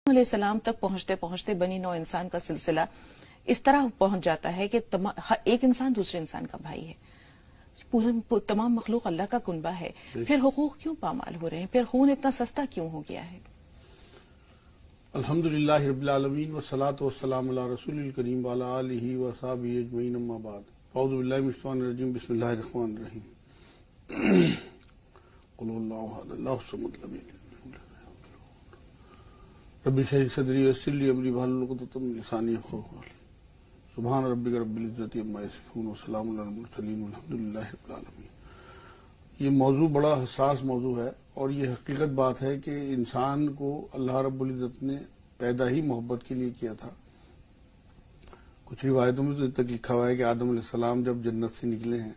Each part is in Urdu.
علیہ السلام تک پہنچتے پہنچتے بنی نوع انسان کا سلسلہ اس طرح پہنچ جاتا ہے کہ ایک انسان دوسرے انسان کا بھائی ہے، تمام مخلوق اللہ کا کنبہ ہے، پھر حقوق کیوں پامال ہو رہے ہیں؟ پھر خون اتنا سستا کیوں ہو گیا ہے؟ الحمدللہ رب العالمین والصلاة والسلام علی رسول الکریم وعلی آلہ وصحبہ اجمعین اما بعد اعوذ باللہ من الشیطان الرجیم بسم اللہ الرحمن الرحیم قل اللہ احد اللہ الصمد لم یلد رب اشرح لي صدری ویسر لی امری واحلل عقدۃ من لسانی یفقہوا قولی سبحان ربک رب العزۃ عما یصفون وسلام علی المرسلین والحمدللہ رب العالمین۔ یہ موضوع بڑا حساس موضوع ہے اور یہ حقیقت بات ہے کہ انسان کو اللہ رب العزت نے پیدا ہی محبت کے لیے کیا تھا۔ کچھ روایتوں میں تو تک لکھا ہوا ہے کہ آدم علیہ السلام جب جنت سے نکلے ہیں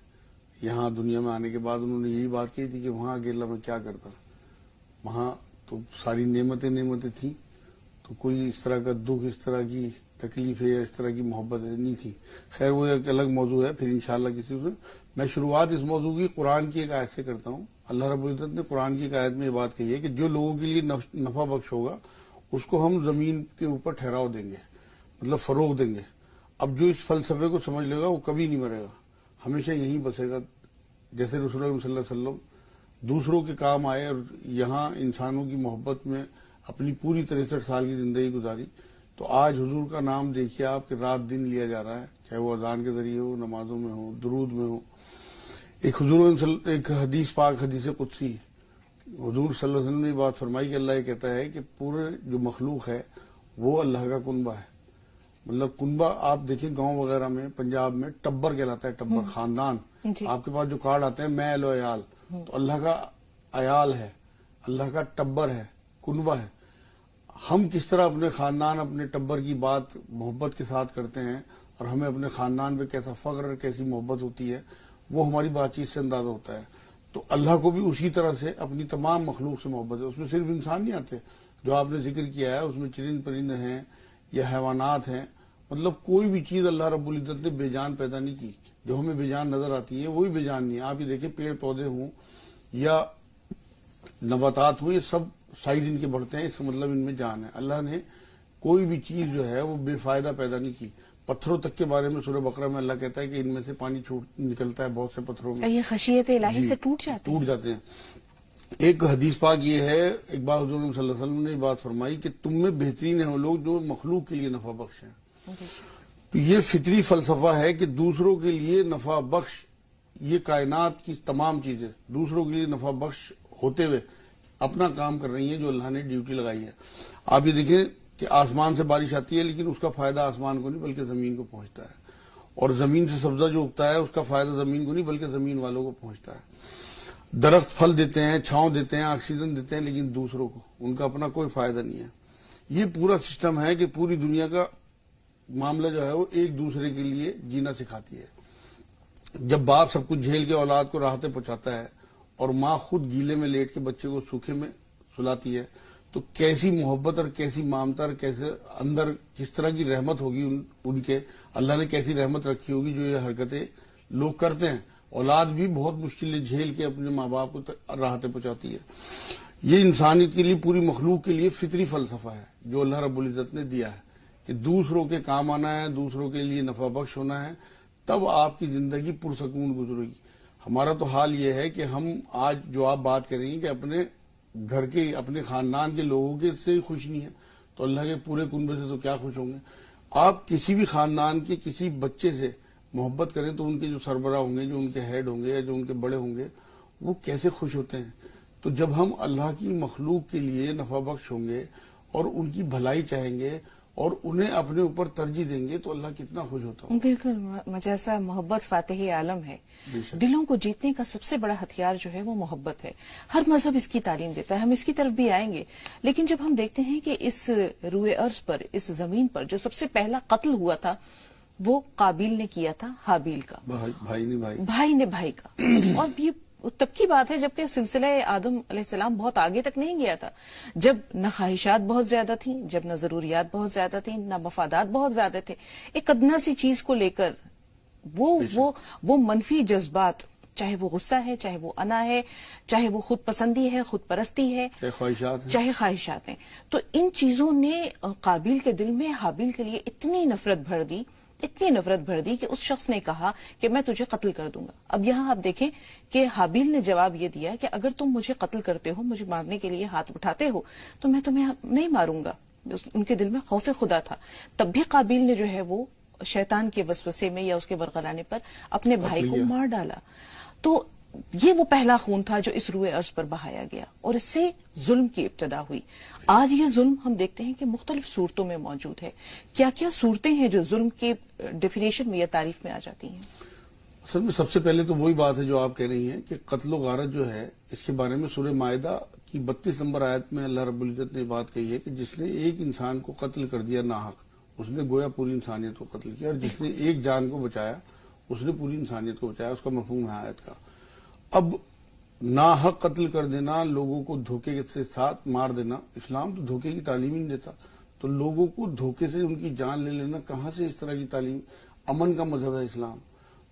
یہاں دنیا میں آنے کے بعد انہوں نے یہی بات کہی تھی کہ وہاں اکیلا میں کیا کرتا، وہاں تو ساری نعمتیں تھیں، تو کوئی اس طرح کا دکھ، اس طرح کی تکلیف یا اس طرح کی محبت نہیں تھی۔ خیر وہ ایک الگ موضوع ہے، پھر انشاءاللہ کسی سے میں شروعات اس موضوع کی قرآن کی ایک آیت سے کرتا ہوں۔ اللہ رب العزت نے قرآن کی ایک آیت میں یہ بات کہی ہے کہ جو لوگوں کے لیے نفع بخش ہوگا اس کو ہم زمین کے اوپر ٹھہراؤ دیں گے، مطلب فروغ دیں گے۔ اب جو اس فلسفے کو سمجھ لے گا وہ کبھی نہیں مرے گا، ہمیشہ یہیں بسے گا۔ جیسے رسول اللہ صلی اللہ علیہ وسلم دوسروں کے کام آئے اور یہاں انسانوں کی محبت میں اپنی پوری 63 سال کی زندگی گزاری، تو آج حضور کا نام دیکھیے آپ کہ رات دن لیا جا رہا ہے، چاہے وہ اذان کے ذریعے ہو، نمازوں میں ہو، درود میں ہو۔ ایک حدیث پاک، حدیث قدسی، حضور صلی اللہ علیہ وسلم نے بات فرمائی کہ اللہ یہ کہتا ہے کہ پورے جو مخلوق ہے وہ اللہ کا کنبہ ہے۔ مطلب کنبہ آپ دیکھیں گاؤں وغیرہ میں، پنجاب میں ٹبر کہلاتا ہے، ٹبر خاندان۔ آپ کے پاس جو کارڈ آتے ہیں میں و عیال، تو اللہ کا عیال ہے، اللہ کا ٹبر ہے، کنبہ ہے۔ ہم کس طرح اپنے خاندان، اپنے ٹبر کی بات محبت کے ساتھ کرتے ہیں اور ہمیں اپنے خاندان پہ کیسا فخر اور کیسی محبت ہوتی ہے وہ ہماری بات چیت سے اندازہ ہوتا ہے۔ تو اللہ کو بھی اسی طرح سے اپنی تمام مخلوق سے محبت ہے۔ اس میں صرف انسان نہیں آتے جو آپ نے ذکر کیا ہے، اس میں چرند پرند ہیں یا حیوانات ہیں، مطلب کوئی بھی چیز اللہ رب العزت نے بے جان پیدا نہیں کی۔ جو ہمیں بے جان نظر آتی ہے وہی بے جان نہیں ہے۔ آپ یہ دیکھیں پیڑ پودے ہوں یا نباتات ہوں، یہ سب سائز ان کے بڑھتے ہیں، اس کا مطلب ان میں جان ہے۔ اللہ نے کوئی بھی چیز جو ہے وہ بے فائدہ پیدا نہیں کی۔ پتھروں تک کے بارے میں سورہ بقرہ میں اللہ کہتا ہے کہ ان میں سے پانی نکلتا ہے بہت سے پتھروں میں، یہ خشیت الہی سے ٹوٹ جاتے ہیں۔ ایک حدیث پاک یہ ہے، ایک بار حضور صلی اللہ علیہ وسلم نے بات فرمائی کہ تم میں بہترین ہیں وہ لوگ جو مخلوق کے لیے نفع بخش ہیں۔ تو یہ فطری فلسفہ ہے کہ دوسروں کے لیے نفع بخش، یہ کائنات کی تمام چیزیں دوسروں کے لیے نفع بخش ہوتے ہوئے اپنا کام کر رہی ہیں جو اللہ نے ڈیوٹی لگائی ہے۔ آپ یہ دیکھیں کہ آسمان سے بارش آتی ہے لیکن اس کا فائدہ آسمان کو نہیں بلکہ زمین کو پہنچتا ہے، اور زمین سے سبزہ جو اگتا ہے اس کا فائدہ زمین کو نہیں بلکہ زمین والوں کو پہنچتا ہے۔ درخت پھل دیتے ہیں، چھاؤں دیتے ہیں، آکسیجن دیتے ہیں، لیکن دوسروں کو ان کا اپنا کوئی فائدہ نہیں ہے۔ یہ پورا سسٹم ہے کہ پوری دنیا کا معاملہ جو ہے وہ ایک دوسرے کے لیے جینا سکھاتی ہے۔ جب باپ سب کچھ جھیل کے اولاد کو راحتیں پہنچاتا ہے اور ماں خود گیلے میں لیٹ کے بچے کو سوکھے میں سلاتی ہے، تو کیسی محبت اور کیسی ممتا اور کیسے اندر کس طرح کی رحمت ہوگی ان کے، اللہ نے کیسی رحمت رکھی ہوگی جو یہ حرکتیں لوگ کرتے ہیں۔ اولاد بھی بہت مشکلیں جھیل کے اپنے ماں باپ کو راحتیں پہنچاتی ہے۔ یہ انسانیت کے لیے، پوری مخلوق کے لیے فطری فلسفہ ہے جو اللہ رب العزت نے دیا ہے کہ دوسروں کے کام آنا ہے، دوسروں کے لیے نفع بخش ہونا ہے، تب آپ کی زندگی پرسکون گزرے گی۔ ہمارا تو حال یہ ہے کہ ہم آج جو آپ بات کریں گے کہ اپنے گھر کے، اپنے خاندان کے لوگوں کے سے خوش نہیں ہیں تو اللہ کے پورے کنبے سے تو کیا خوش ہوں گے۔ آپ کسی بھی خاندان کے کسی بچے سے محبت کریں تو ان کے جو سربراہ ہوں گے، جو ان کے ہیڈ ہوں گے یا جو ان کے بڑے ہوں گے، وہ کیسے خوش ہوتے ہیں۔ تو جب ہم اللہ کی مخلوق کے لیے نفع بخش ہوں گے اور ان کی بھلائی چاہیں گے اور انہیں اپنے اوپر ترجیح دیں گے تو اللہ کتنا خوش ہوتا ہے۔ بالکل مجیسا محبت فاتح عالم ہے۔ دلوں کو جیتنے کا سب سے بڑا ہتھیار جو ہے وہ محبت ہے۔ ہر مذہب اس کی تعلیم دیتا ہے، ہم اس کی طرف بھی آئیں گے، لیکن جب ہم دیکھتے ہیں کہ اس روئے ارض پر، اس زمین پر جو سب سے پہلا قتل ہوا تھا وہ قابیل نے کیا تھا حابیل کا، بھائی نے بھائی کا، اور یہ تب کی بات ہے جبکہ سلسلہ آدم علیہ السلام بہت آگے تک نہیں گیا تھا، جب نہ خواہشات بہت زیادہ تھیں، جب نہ ضروریات بہت زیادہ تھیں، نہ مفادات بہت زیادہ تھے۔ ایک ادنا سی چیز کو لے کر وہ منفی جذبات، چاہے وہ غصہ ہے، چاہے وہ انا ہے، چاہے وہ خود پسندی ہے، خود پرستی ہے، چاہے خواہشات ہیں. تو ان چیزوں نے قابیل کے دل میں حابیل کے لیے اتنی نفرت بھر دی کہ اس شخص نے کہا کہ میں تجھے قتل کر دوں گا. اب یہاں آپ دیکھیں کہ حابیل نے جواب یہ دیا کہ اگر تم مجھے قتل کرتے ہو، مجھے مارنے کے لیے ہاتھ اٹھاتے ہو، تو میں تمہیں نہیں ماروں گا. ان کے دل میں خوف خدا تھا. تب بھی قابیل نے جو ہے وہ شیطان کے وسوسے میں یا اس کے ورغلانے پر اپنے بھائی کو مار ڈالا. تو یہ وہ پہلا خون تھا جو اس روئے ارض پر بہایا گیا اور اس سے ظلم کی ابتدا ہوئی. آج یہ ظلم ہم دیکھتے ہیں کہ مختلف صورتوں میں موجود ہے. کیا کیا صورتیں ہیں جو ظلم کے ڈیفینیشن میں یا تعریف میں آ جاتی ہیں؟ اصل میں سب سے پہلے تو وہی بات ہے جو آپ کہہ رہی ہیں کہ قتل و غارت جو ہے، اس کے بارے میں سورہ مائدہ کی 32 نمبر آیت میں اللہ رب العزت نے بات کہی ہے کہ جس نے ایک انسان کو قتل کر دیا ناحق، اس نے گویا پوری انسانیت کو قتل کیا، اور جس نے ایک جان کو بچایا اس نے پوری انسانیت کو بچایا. اس کا مفہوم ہے آیت کا. اب ناحق قتل کر دینا، لوگوں کو دھوکے سے ساتھ مار دینا، اسلام تو دھوکے کی تعلیم ہی نہیں دیتا. تو لوگوں کو دھوکے سے ان کی جان لے لینا کہاں سے اس طرح کی تعلیم؟ امن کا مذہب ہے اسلام.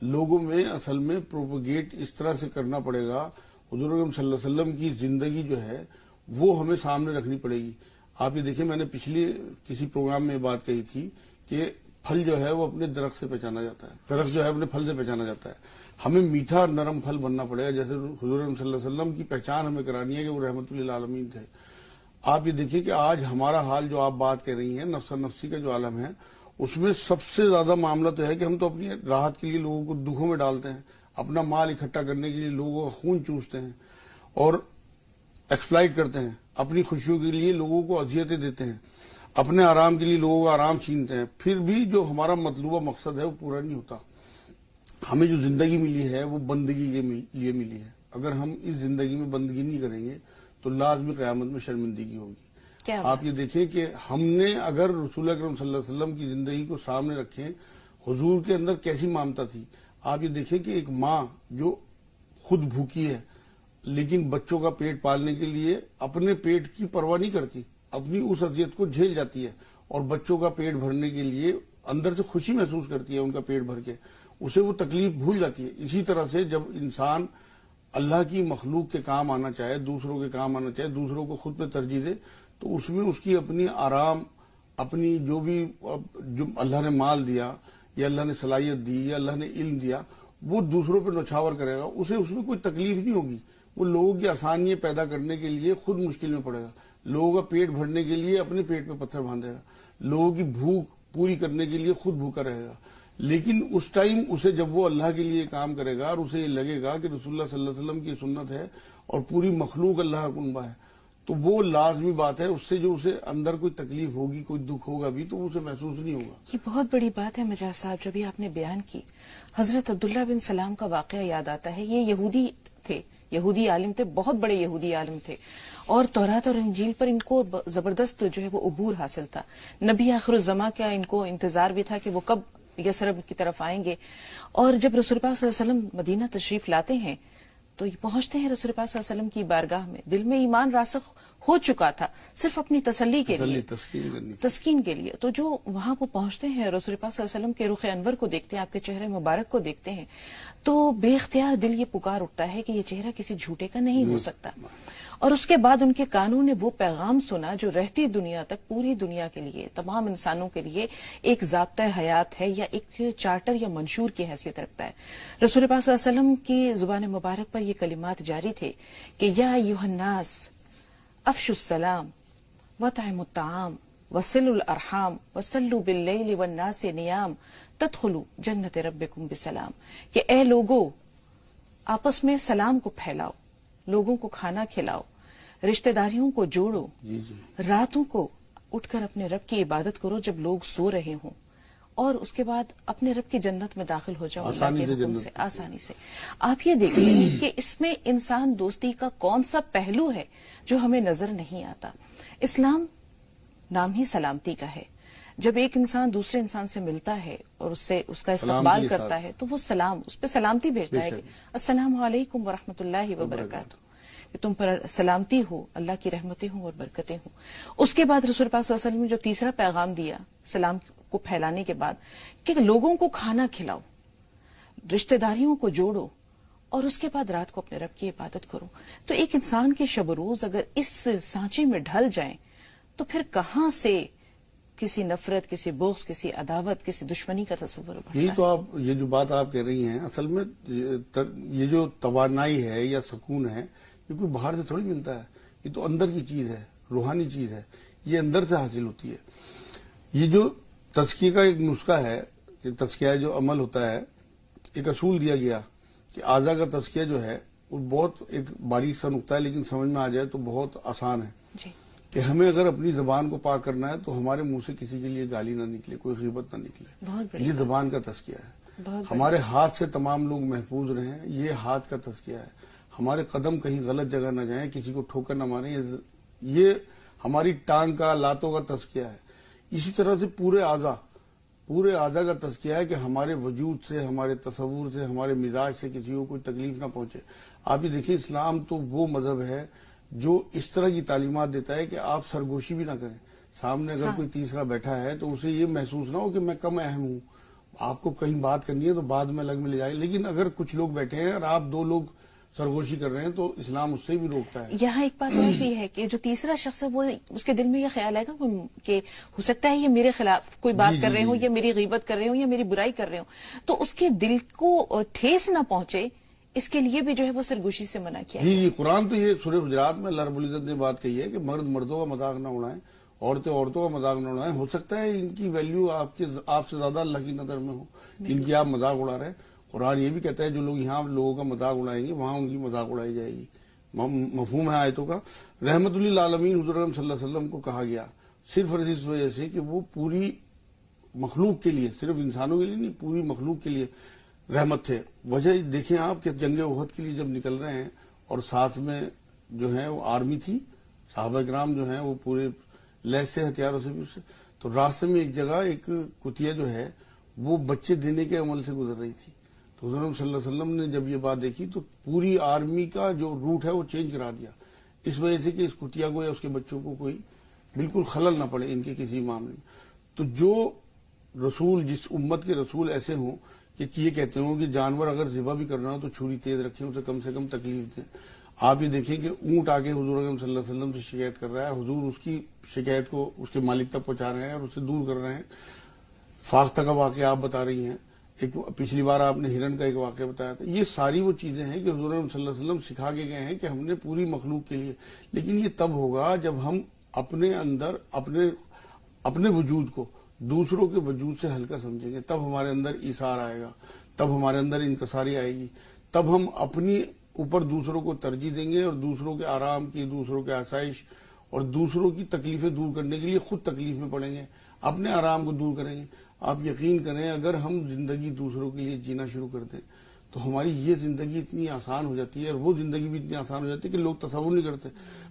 لوگوں میں اصل میں پروپیگیٹ اس طرح سے کرنا پڑے گا. حضور اکرم صلی اللہ علیہ وسلم کی زندگی جو ہے وہ ہمیں سامنے رکھنی پڑے گی. آپ یہ دیکھیں، میں نے پچھلی کسی پروگرام میں بات کہی تھی کہ پھل جو ہے وہ اپنے درخت سے پہچانا جاتا ہے، درخت جو ہے اپنے پھل سے پہچانا جاتا ہے. ہمیں میٹھا اور نرم پھل بننا پڑے گا. جیسے حضور صلی اللہ علیہ وسلم کی پہچان ہمیں کرانی ہے کہ وہ رحمت للعالمین تھے. آپ یہ دیکھیں کہ آج ہمارا حال جو آپ بات کہہ رہی ہیں، نفس نفسی کا جو عالم ہے، اس میں سب سے زیادہ معاملہ تو ہے کہ ہم تو اپنی راحت کے لیے لوگوں کو دکھوں میں ڈالتے ہیں، اپنا مال اکٹھا کرنے کے لیے لوگوں کا خون چوستے ہیں اور ایکسپلائٹ کرتے ہیں، اپنی خوشیوں کے لیے لوگوں کو اذیتیں دیتے ہیں، اپنے آرام کے لیے لوگوں کا آرام چھینتے ہیں. پھر بھی جو ہمارا مطلوبہ مقصد ہے وہ پورا نہیں ہوتا. ہمیں جو زندگی ملی ہے وہ بندگی کے لیے ملی ہے. اگر ہم اس زندگی میں بندگی نہیں کریں گے تو لازمی قیامت میں شرمندگی ہوگی. آپ یہ دیکھیں کہ ہم نے اگر رسول اکرم صلی اللہ علیہ وسلم کی زندگی کو سامنے رکھیں، حضور کے اندر کیسی ممتا تھی. آپ یہ دیکھیں کہ ایک ماں جو خود بھوکی ہے لیکن بچوں کا پیٹ پالنے کے لیے اپنے پیٹ کی پرواہ نہیں کرتی، اپنی اس اذیت کو جھیل جاتی ہے اور بچوں کا پیٹ بھرنے کے لیے اندر سے خوشی محسوس کرتی ہے ان کا پیٹ بھر کے، اسے وہ تکلیف بھول جاتی ہے. اسی طرح سے جب انسان اللہ کی مخلوق کے کام آنا چاہے، دوسروں کے کام آنا چاہے، دوسروں کو خود پہ ترجیح دے، تو اس میں اس کی اپنی آرام، اپنی جو اللہ نے مال دیا یا اللہ نے صلاحیت دی یا اللہ نے علم دیا، وہ دوسروں پہ نچھاور کرے گا. اسے اس میں کوئی تکلیف نہیں ہوگی. وہ لوگوں کی آسانیاں پیدا کرنے کے لیے خود مشکل میں پڑے گا، لوگوں کا پیٹ بھرنے کے لیے اپنے پیٹ پہ پتھر باندھے گا، لوگوں کی بھوک پوری کرنے کے لیے خود بھوکا رہے گا. لیکن اس ٹائم اسے جب وہ اللہ کے لیے کام کرے گا اور اسے یہ لگے گا کہ رسول اللہ صلی اللہ علیہ وسلم کی سنت ہے اور پوری مخلوق اللہ کا کنبہ ہے، تو وہ لازمی بات ہے اس سے جو اسے اندر کوئی تکلیف ہوگی، کوئی دکھ ہوگا بھی تو اسے محسوس نہیں ہوگا. یہ بہت بڑی بات ہے مجاز صاحب جو بھی آپ نے بیان کی. حضرت عبداللہ بن سلام کا واقعہ یاد آتا ہے. یہ یہودی تھے، یہودی عالم تھے، بہت بڑے یہودی عالم تھے، اور تورات اور انجیل پر ان کو زبردست جو ہے وہ عبور حاصل تھا. نبی آخر الزماں کا ان کو انتظار بھی تھا کہ وہ کب یثرب کی طرف آئیں گے. اور جب رسول پاک صلی اللہ علیہ وسلم مدینہ تشریف لاتے ہیں تو یہ پہنچتے ہیں رسول پاک صلی اللہ علیہ وسلم کی بارگاہ میں. دل میں ایمان راسخ ہو چکا تھا، صرف اپنی تسلی کے لیے، تسکین کے لیے. تو جو وہاں وہ پہنچتے ہیں، رسول پاک صلی اللہ علیہ وسلم کے رخ انور کو دیکھتے ہیں، آپ کے چہرے مبارک کو دیکھتے ہیں، تو بے اختیار دل یہ پکار اٹھتا ہے کہ یہ چہرہ کسی جھوٹے کا نہیں ہو سکتا. اور اس کے بعد ان کے کانوں نے وہ پیغام سنا جو رہتی دنیا تک پوری دنیا کے لیے، تمام انسانوں کے لیے ایک ضابطہ حیات ہے یا ایک چارٹر یا منشور کی حیثیت رکھتا ہے. رسول پاک صلی اللہ علیہ وسلم کی زبان مبارک پر یہ کلمات جاری تھے کہ یا ایھا الناس افشوا السلام واطعموا الطعام وصلوا الارحام وصلوا باللیل والناس نیام تدخلوا جنت ربکم بسلام. کہ اے لوگو، آپس میں سلام کو پھیلاؤ، لوگوں کو کھانا کھلاؤ، رشتہ داریوں کو جوڑو، راتوں کو اٹھ کر اپنے رب کی عبادت کرو جب لوگ سو رہے ہوں، اور اس کے بعد اپنے رب کی جنت میں داخل ہو جاؤ اللہ کے حکم سے، آسانی سے. آپ یہ دیکھیں کہ اس میں انسان دوستی کا کون سا پہلو ہے جو ہمیں نظر نہیں آتا. اسلام نام ہی سلامتی کا ہے. جب ایک انسان دوسرے انسان سے ملتا ہے اور اس کا استقبال کرتا ہے تو وہ سلام، اس پہ سلامتی بھیجتا ہے کہ السلام علیکم ورحمۃ اللہ وبرکاتہ، کہ تم پر سلامتی ہو، اللہ کی رحمتیں ہوں اور برکتیں ہوں. اس کے بعد رسول پاک صلی اللہ علیہ وسلم نے جو تیسرا پیغام دیا سلام کو پھیلانے کے بعد کہ لوگوں کو کھانا کھلاؤ، رشتہ داریوں کو جوڑو، اور اس کے بعد رات کو اپنے رب کی عبادت کروں. تو ایک انسان کے شب و روز اگر اس سانچے میں ڈھل جائیں تو پھر کہاں سے کسی نفرت، کسی بغض، کسی عداوت، کسی دشمنی کا تصور بڑھتا ہے؟ یہی تو آپ یہ جو بات آپ کہہ رہی ہیں، اصل میں یہ جو توانائی ہے یا سکون ہے یہ کوئی باہر سے تھوڑی ملتا ہے، یہ تو اندر کی چیز ہے، روحانی چیز ہے، یہ اندر سے حاصل ہوتی ہے. یہ جو تزکیے کا ایک نسخہ ہے کہ تزکیہ جو عمل ہوتا ہے، ایک اصول دیا گیا کہ اعضاء کا تزکیہ جو ہے وہ بہت ایک باریک سا نقطہ ہے، لیکن سمجھ میں آ جائے تو بہت آسان ہے. جی. کہ ہمیں اگر اپنی زبان کو پاک کرنا ہے تو ہمارے منہ سے کسی کے لیے گالی نہ نکلے، کوئی غیبت نہ نکلے. یہ زبان کا تزکیہ ہے. ہمارے ہاتھ سے تمام لوگ محفوظ رہیں، یہ ہاتھ کا تزکیہ ہے. ہمارے قدم کہیں غلط جگہ نہ جائیں، کسی کو ٹھوکر نہ ماریں، یہ ہماری ٹانگ کا، لاتوں کا تزکیہ ہے. اسی طرح سے پورے اعضاء کا تزکیہ ہے کہ ہمارے وجود سے، ہمارے تصور سے، ہمارے مزاج سے کسی کو کوئی تکلیف نہ پہنچے. آپ یہ دیکھیں، اسلام تو وہ مذہب ہے جو اس طرح کی تعلیمات دیتا ہے کہ آپ سرگوشی بھی نہ کریں. سامنے اگر کوئی تیسرا بیٹھا ہے تو اسے یہ محسوس نہ ہو کہ میں کم اہم ہوں. آپ کو کہیں بات کرنی ہے تو بعد میں الگ میں لے جائیں. لیکن اگر کچھ لوگ بیٹھے ہیں اور آپ 2 لوگ سرگوشی کر رہے ہیں تو اسلام اس سے بھی روکتا ہے. یہاں ایک بات اور بھی ہے کہ جو تیسرا شخص ہے وہ اس کے دل میں یہ خیال آئے گا کہ ہو سکتا ہے یہ میرے خلاف کوئی بات کر رہے ہوں، یا میری غیبت کر رہے ہوں، یا میری برائی کر رہے ہوں، تو اس کے دل کو ٹھیس نہ پہنچے، اس کے لیے بھی جو ہے وہ سرگوشی سے منع کیا ہے. جی قرآن تو یہ سورہ حجرات میں اللہ رب العزت نے بات کہی ہے کہ مرد مردوں کا مذاق نہ اڑائیں، عورتیں عورتوں کا مذاق نہ اڑائیں. ہو سکتا ہے ان کی ویلیو آپ سے زیادہ اللہ کی نظر میں ہو، ان کی آپ مذاق اڑا رہے ہیں. قرآن یہ بھی کہتا ہے جو لوگ یہاں لوگوں کا مذاق اڑائیں گے وہاں ان کی مذاق اڑائی جائے گی. مفہوم ہے آیتوں کا. رحمت للعالمین حضور اکرم صلی اللہ علیہ وسلم کو کہا گیا صرف اس وجہ سے کہ وہ پوری مخلوق کے لیے، صرف انسانوں کے لیے نہیں، پوری مخلوق کے لیے رحمت تھے. وجہ دیکھیں آپ کہ جنگ احد کے لیے جب نکل رہے ہیں اور ساتھ میں جو ہے وہ آرمی تھی، صحابہ کرام جو ہیں وہ پورے لیس سے، ہتھیاروں سے بھی، تو راستے میں ایک جگہ ایک کتیا جو ہے وہ بچے دینے کے عمل سے گزر رہی تھی. تو حضور صلی اللہ علیہ وسلم نے جب یہ بات دیکھی تو پوری آرمی کا جو روٹ ہے وہ چینج کرا دیا، اس وجہ سے کہ اس کتیا کو یا اس کے بچوں کو کوئی بالکل خلل نہ پڑے ان کے کسی معاملے میں. تو جو رسول، جس امت کے رسول ایسے ہوں کہ یہ کہتے ہوں کہ جانور اگر ذبح بھی کرنا ہو تو چھری تیز رکھیں، اسے کم سے کم تکلیف دیں. آپ یہ دیکھیں کہ اونٹ آ کے حضور اکرم صلی اللہ علیہ وسلم سے شکایت کر رہا ہے، حضور اس کی شکایت کو اس کے مالک تک پہنچا رہے ہیں اور اسے دور کر رہے ہیں. فاختہ کا واقعہ آپ بتا رہی ہیں، ایک پچھلی بار آپ نے ہرن کا ایک واقعہ بتایا تھا. یہ ساری وہ چیزیں ہیں کہ حضور صلی اللہ علیہ وسلم سکھا کے گئے ہیں کہ ہم نے پوری مخلوق کے لیے. لیکن یہ تب ہوگا جب ہم اپنے اندر اپنے وجود کو دوسروں کے وجود سے ہلکا سمجھیں گے، تب ہمارے اندر ایثار آئے گا، تب ہمارے اندر انکساری آئے گی، تب ہم اپنی اوپر دوسروں کو ترجیح دیں گے اور دوسروں کے آرام کی، دوسروں کے آسائش اور دوسروں کی تکلیفیں دور کرنے کے لیے خود تکلیف میں پڑیں گے، اپنے آرام کو دور کریں گے. آپ یقین کریں اگر ہم زندگی دوسروں کے لیے جینا شروع کر دیں تو ہماری یہ زندگی اتنی آسان ہو جاتی ہے اور وہ زندگی بھی اتنی آسان ہو جاتی ہے کہ لوگ تصور نہیں کرتے.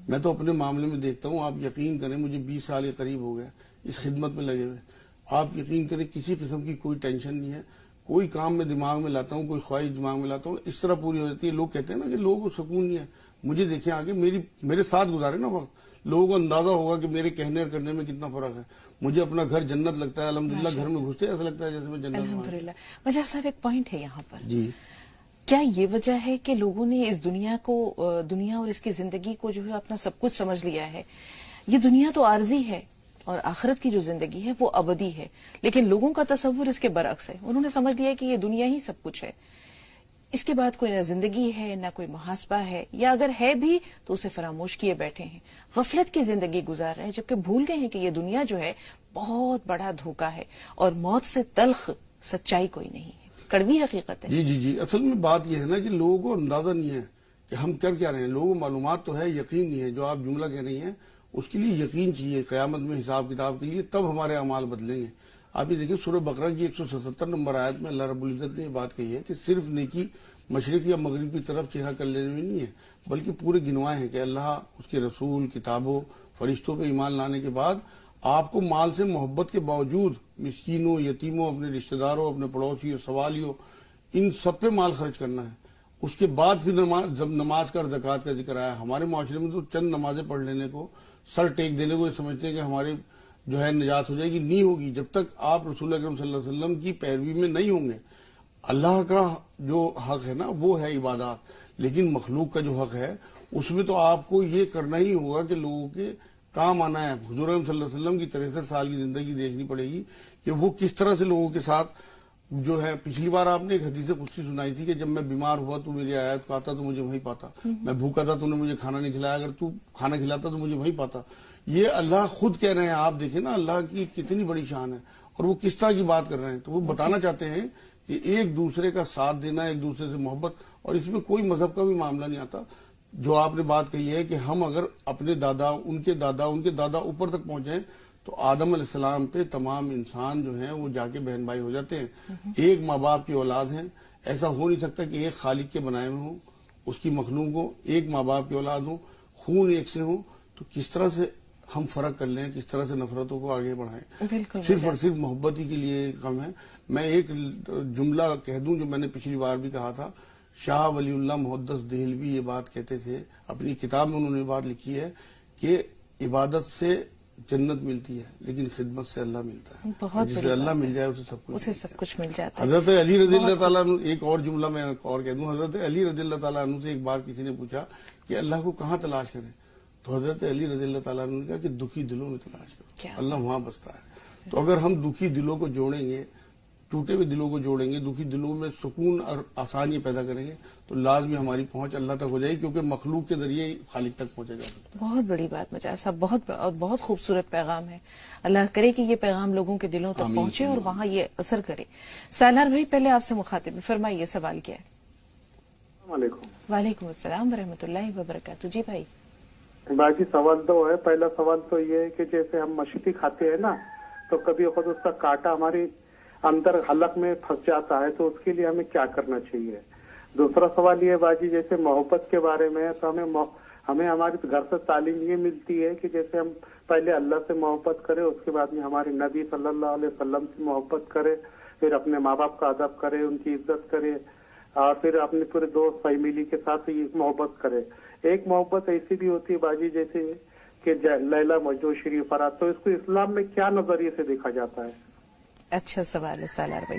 میں تو اپنے معاملے میں دیکھتا ہوں، آپ یقین کریں مجھے 20 سال کے قریب ہو گیا اس خدمت میں لگے ہوئے. آپ یقین کریں کسی قسم کی کوئی ٹینشن نہیں ہے، کوئی کام میں دماغ میں لاتا ہوں، کوئی خواہش دماغ میں لاتا ہوں، اس طرح پوری ہو جاتی ہے. لوگ کہتے ہیں نا کہ لوگوں کو سکون نہیں ہے، مجھے دیکھیں آگے میرے ساتھ گزارے نا وقت، لوگوں کو اندازہ ہوگا کہ میرے کہنے اور کرنے میں کتنا فرق ہے. مجھے اپنا گھر جنت لگتا ہے، الحمدللہ گھر میں گھستے ایسا لگتا ہے جیسے میں جنت میں. الحمدللہ. وجہ صاحب ایک پوائنٹ ہے یہاں پر، جی کیا یہ وجہ ہے کہ لوگوں نے اس دنیا اور اس کی زندگی کو جو ہے اپنا سب کچھ سمجھ لیا ہے؟ یہ دنیا تو عارضی ہے اور آخرت کی جو زندگی ہے وہ ابدی ہے، لیکن لوگوں کا تصور اس کے برعکس ہے. انہوں نے سمجھ لیا کہ یہ دنیا ہی سب کچھ ہے، اس کے بعد کوئی نہ زندگی ہے نہ کوئی محاسبہ ہے، یا اگر ہے بھی تو اسے فراموش کیے بیٹھے ہیں، غفلت کی زندگی گزار رہے ہیں، جبکہ بھول گئے ہیں کہ یہ دنیا جو ہے بہت بڑا دھوکہ ہے اور موت سے تلخ سچائی کوئی نہیں ہے، کڑوی حقیقت ہے. جی اصل میں بات یہ ہے نا کہ لوگوں کو اندازہ نہیں ہے کہ ہم کر کیا رہے ہیں. لوگوں کو معلومات تو ہے، یقین نہیں ہے. جو آپ جملہ کہہ رہی ہیں اس کے لیے یقین چاہیے قیامت میں حساب کتاب کے لیے، تب ہمارے اعمال بدلیں گے. آپ یہ دیکھیں سورہ بقرہ کی 177 نمبر آیت میں اللہ رب العزت نے یہ بات کہی ہے کہ صرف نیکی مشرق یا مغرب کی طرف چہرہ کر لینے میں نہیں ہے، بلکہ پورے گنوائے ہیں کہ اللہ، اس کے رسول، کتابوں، فرشتوں پہ ایمان لانے کے بعد آپ کو مال سے محبت کے باوجود مسکینوں، یتیموں، اپنے رشتہ داروں، اپنے پڑوسیوں، سوالیوں، ان سب پہ مال خرچ کرنا ہے. اس کے بعد پھر جب نماز کا اور زکوٰۃ کا ذکر آیا، ہمارے معاشرے میں تو چند نمازیں پڑھ لینے کو، سر ٹیک دینے کو یہ سمجھتے ہیں کہ ہماری جو ہے نجات ہو جائے گی. نہیں ہوگی جب تک آپ رسول اکرم صلی اللہ علیہ وسلم کی پیروی میں نہیں ہوں گے. اللہ کا جو حق ہے نا وہ ہے عبادات، لیکن مخلوق کا جو حق ہے اس میں تو آپ کو یہ کرنا ہی ہوگا کہ لوگوں کے کام آنا ہے. حضور صلی اللہ علیہ وسلم کی 63 سال کی زندگی دیکھنی پڑے گی کہ وہ کس طرح سے لوگوں کے ساتھ جو ہے. پچھلی بار آپ نے ایک حدیث قدسی سنائی تھی کہ جب میں بیمار ہوا تو میری آیت کو آتا تو مجھے وہیں پاتا، میں بھوکا تھا تو نے مجھے کھانا نہیں کھلایا، اگر تو کھانا کھلاتا تو مجھے وہیں پاتا. یہ اللہ خود کہہ رہے ہیں. آپ دیکھیں نا اللہ کی کتنی بڑی شان ہے اور وہ کس طرح کی بات کر رہے ہیں. تو وہ بتانا چاہتے ہیں کہ ایک دوسرے کا ساتھ دینا، ایک دوسرے سے محبت، اور اس میں کوئی مذہب کا بھی معاملہ نہیں آتا. جو آپ نے بات کہی ہے کہ ہم اگر اپنے دادا، ان کے دادا اوپر تک پہنچیں تو آدم علیہ السلام پہ تمام انسان جو ہیں وہ جا کے بہن بھائی ہو جاتے ہیں. ایک ماں باپ کی اولاد ہیں. ایسا ہو نہیں سکتا کہ ایک خالق کے بنائے ہوئے ہوں، اس کی مخلوق ہو، ایک ماں باپ کی اولاد ہو، خون ایک سے ہو. تو کس طرح سے ہم فرق کر لیں، کس طرح سے نفرتوں کو آگے بڑھائیں. صرف اور صرف محبت ہی کے لیے کم ہے. میں ایک جملہ کہہ دوں جو میں نے پچھلی بار بھی کہا تھا. شاہ ولی اللہ محدث دہلوی یہ بات کہتے تھے، اپنی کتاب میں انہوں نے بات لکھی ہے کہ عبادت سے جنت ملتی ہے لیکن خدمت سے اللہ ملتا ہے. جسے اللہ مل جائے اسے سب کچھ مل جاتا ہے. حضرت علی رضی اللہ تعالیٰ عنہ، ایک اور جملہ میں اور کہہ دوں، حضرت علی رضی اللہ تعالیٰ عنہ سے ایک بار کسی نے پوچھا کہ اللہ کو کہاں تلاش کریں، تو حضرت علی رضی اللہ تعالیٰ عنہ نے کہا کہ دکھی دلوں میں تلاش کرو، اللہ وہاں بستا ہے. تو اگر ہم دکھی دلوں کو جوڑیں گے، ٹوٹے ہوئے دلوں کو جوڑیں گے، دکھی دلوں میں سکون اور آسانی پیدا کریں گے تو لازمی ہماری پہنچ اللہ تک ہو جائے گی، کیونکہ مخلوق کے ذریعے خالق تک پہنچا جا سکتا ہے. بہت بڑی بات مجاز صاحب، بہت خوبصورت پیغام ہے. اللہ کرے کہ یہ پیغام لوگوں کے دلوں تک پہنچے اور وہاں یہ اثر کرے. سالار بھائی پہلے آپ سے مخاطب فرمائیے، سوال کیا ہے؟ السلام علیکم. وعلیکم السلام ورحمۃ اللہ وبرکاتہ. جی بھائی. باقی سوال دو ہے. پہلا سوال تو یہ ہے کہ جیسے ہم مشتی کھاتے ہیں نا تو کبھی خود اس کا کانٹا ہماری اندر حلق میں پھنس جاتا ہے، تو اس کے لیے ہمیں کیا کرنا چاہیے؟ دوسرا سوال یہ باجی جیسے محبت کے بارے میں ہے تو ہمیں ہمارے گھر سے تعلیم یہ ملتی ہے کہ جیسے ہم پہلے اللہ سے محبت کریں، اس کے بعد میں ہمارے نبی صلی اللہ علیہ وسلم سے محبت کرے، پھر اپنے ماں باپ کا ادب کرے، ان کی عزت کرے، اور پھر اپنے پورے دوست فیملی کے ساتھ محبت کرے. ایک محبت ایسی بھی ہوتی ہے باجی جیسے کہ لیلا مجنون شریف فرات، تو اس کو اسلام میں کیا نظریے سے دیکھا جاتا ہے؟ اچھا سوال ہے سالار بھائی.